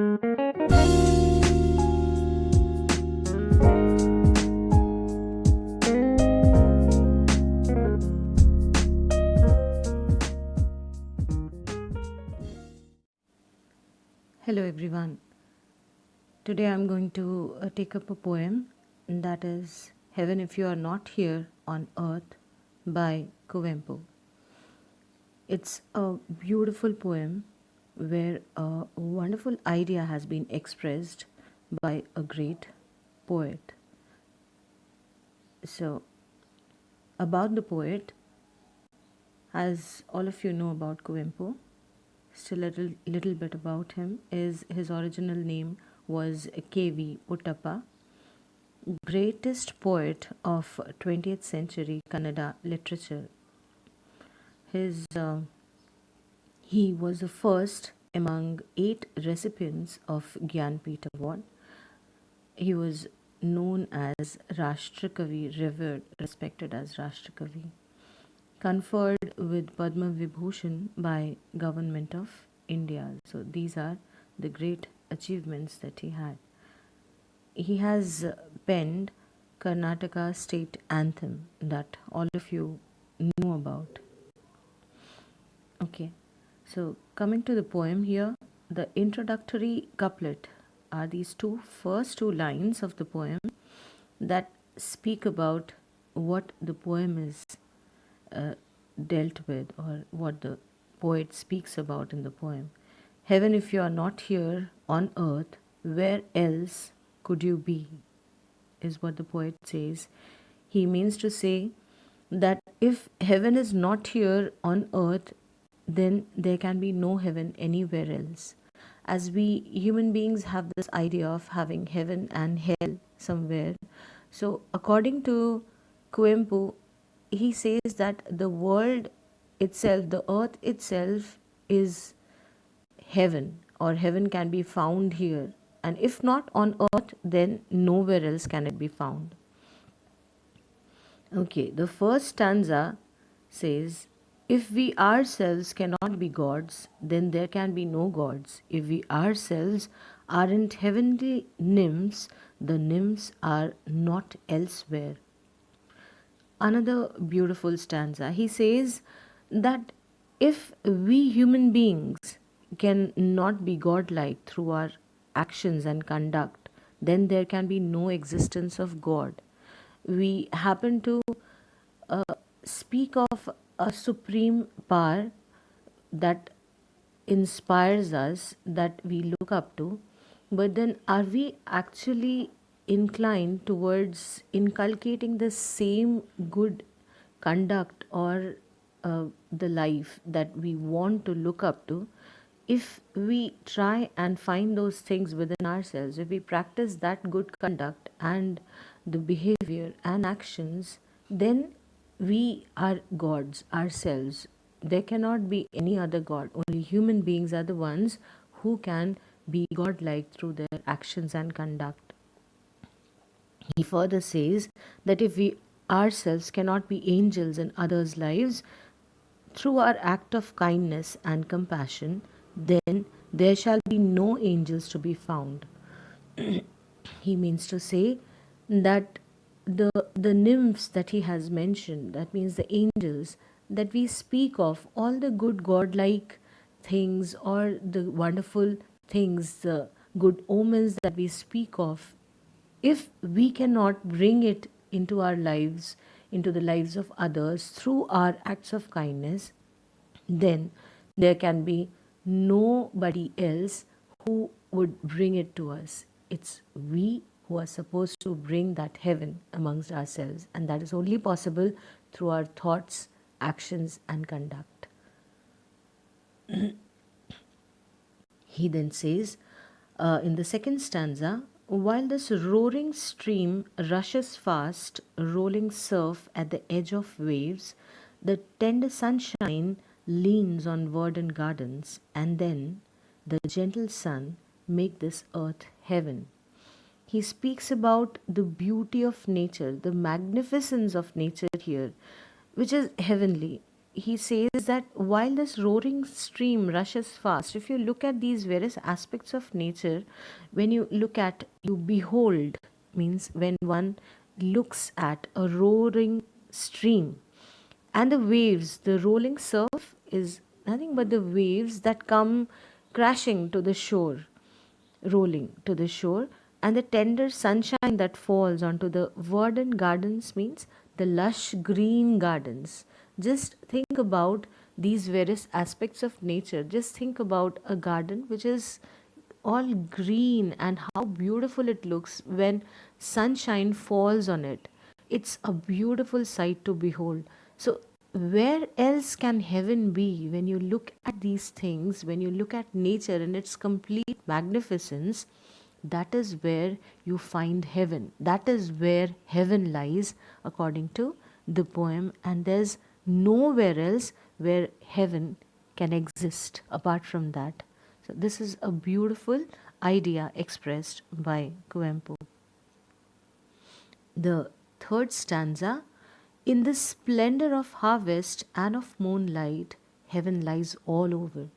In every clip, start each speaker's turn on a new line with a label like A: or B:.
A: Hello everyone. Today I'm going to take up a poem that is Heaven If You Are Not Here on Earth by Kuvempu. It's a beautiful poem where a wonderful idea has been expressed by a great poet. So, about the poet, as all of you know about Kuvempu, still a little bit about him is his original name was K.V. Uttappa, greatest poet of 20th century Kannada literature. He was the first among 8 recipients of Gyanpith Award. He was known as Rashtrakavi, revered, respected as Rashtrakavi, conferred with Padma Vibhushan by Government of India. So these are the great achievements that he had. He has penned Karnataka state anthem that all of you know about. Okay, so coming to the poem here, the introductory couplet are these first two lines of the poem that speak about what the poem is dealt with, or what the poet speaks about in the poem. Heaven, if you are not here on earth, where else could you be? Is what the poet says. He means to say that if heaven is not here on earth, then there can be no heaven anywhere else. As we human beings have this idea of having heaven and hell somewhere. So, according to Kuvempu, he says that the world itself, the earth itself, is heaven, or heaven can be found here. And if not on earth, then nowhere else can it be found. Okay, the first stanza says, if we ourselves cannot be gods, then there can be no gods. If we ourselves aren't heavenly nymphs, the nymphs are not elsewhere. Another beautiful stanza. He says that if we human beings can not be godlike through our actions and conduct, then there can be no existence of God. We happen to speak of a supreme power that inspires us, that we look up to, but then are we actually inclined towards inculcating the same good conduct, or the life that we want to look up to? If we try and find those things within ourselves, if we practice that good conduct and the behavior and actions, then we are gods ourselves. There cannot be any other god. Only human beings are the ones who can be godlike through their actions and conduct. He further says that if we ourselves cannot be angels in others' lives, through our act of kindness and compassion, then there shall be no angels to be found. He means to say that the nymphs that he has mentioned, that means the angels that we speak of, all the good godlike things or the wonderful things, the good omens that we speak of, if we cannot bring it into our lives, into the lives of others through our acts of kindness, then there can be nobody else who would bring it to us. It's we who are supposed to bring that heaven amongst ourselves, and that is only possible through our thoughts, actions, and conduct. He then says in the second stanza, while this roaring stream rushes fast, rolling surf at the edge of waves, the tender sunshine leans on verdant gardens, and then the gentle sun make this earth heaven. He speaks about the beauty of nature, the magnificence of nature here, which is heavenly. he says that while this roaring stream rushes fast, if you look at these various aspects of nature, when you look at, you behold, means when one looks at a roaring stream, and the waves, the rolling surf is nothing but the waves that come crashing to the shore, rolling to the shore, and the tender sunshine that falls onto the verdant gardens, means the lush green gardens. Just think about these various aspects of nature. Just think about a garden which is all green, and how beautiful it looks when sunshine falls on it. It's a beautiful sight to behold. So, where else can heaven be when you look at these things, when you look at nature in its complete magnificence? That is where you find heaven. That is where heaven lies, according to the poem, and there's nowhere else where heaven can exist apart from that. So, this is a beautiful idea expressed by Kuempu. The third stanza: in the splendor of harvest and of moonlight, heaven lies all over.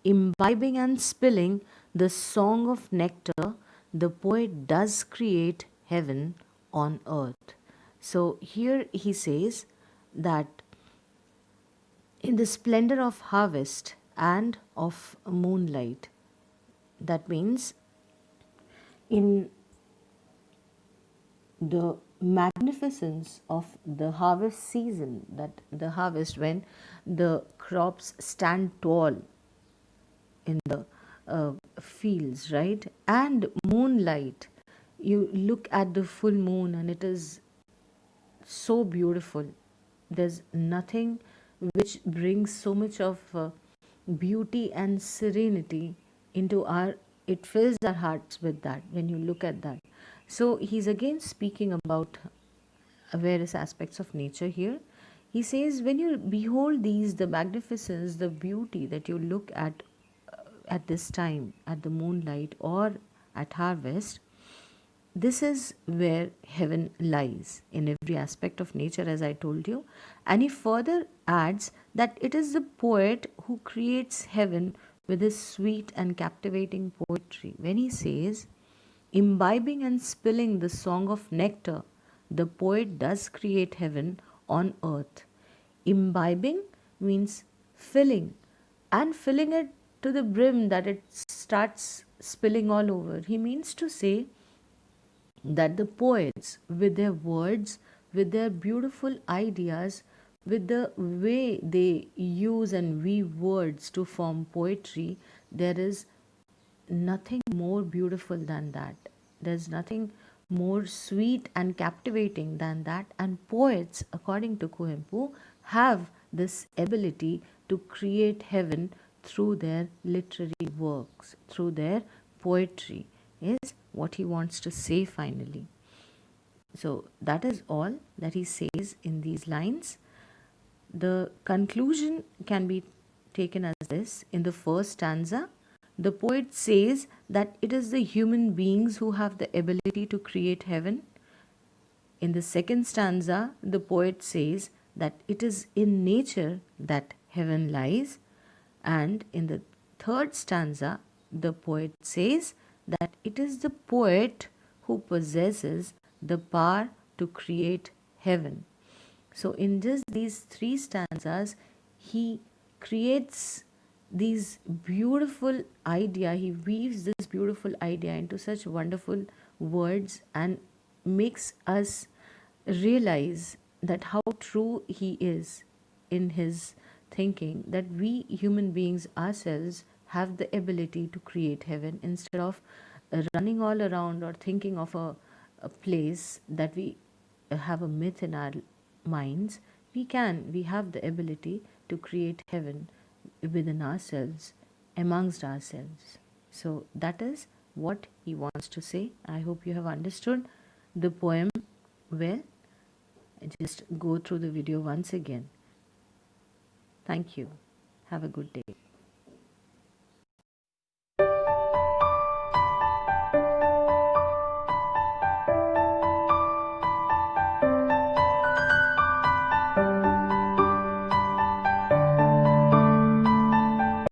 A: Imbibing and spilling the song of nectar, the poet does create heaven on earth. So here he says that in the splendor of harvest and of moonlight, that means in the magnificence of the harvest season, that the harvest, when the crops stand tall in the fields, right? And moonlight, you look at the full moon and it is so beautiful. There's nothing which brings so much of beauty and serenity into our, it fills our hearts with that when you look at that. So he's again speaking about various aspects of nature here. He says, when you behold these, the magnificence, the beauty that you look at this time, at the moonlight or at harvest, this is where heaven lies in every aspect of nature, as I told you. And he further adds that it is the poet who creates heaven with his sweet and captivating poetry. When he says, imbibing and spilling the song of nectar, the poet does create heaven on earth. Imbibing means filling, and filling it to the brim that it starts spilling all over. He means to say that the poets, with their words, with their beautiful ideas, with the way they use and weave words to form poetry, there is nothing more beautiful than that. There's nothing more sweet and captivating than that. And poets, according to Kuempu, have this ability to create heaven through their literary works, through their poetry, is what he wants to say finally. So that is all that he says in these lines. The conclusion can be taken as this: in the first stanza, the poet says that it is the human beings who have the ability to create heaven. In the second stanza, the poet says that it is in nature that heaven lies. And in the third stanza, the poet says that it is the poet who possesses the power to create heaven. So, in just these three stanzas, he creates these beautiful idea, he weaves this beautiful idea into such wonderful words and makes us realize that how true he is in his thinking, that we human beings ourselves have the ability to create heaven, instead of running all around or thinking of a place that we have a myth in our minds. We have the ability to create heaven within ourselves, amongst ourselves. So that is what he wants to say. I hope you have understood the poem well. Just go through the video once again. Thank you. Have a good day.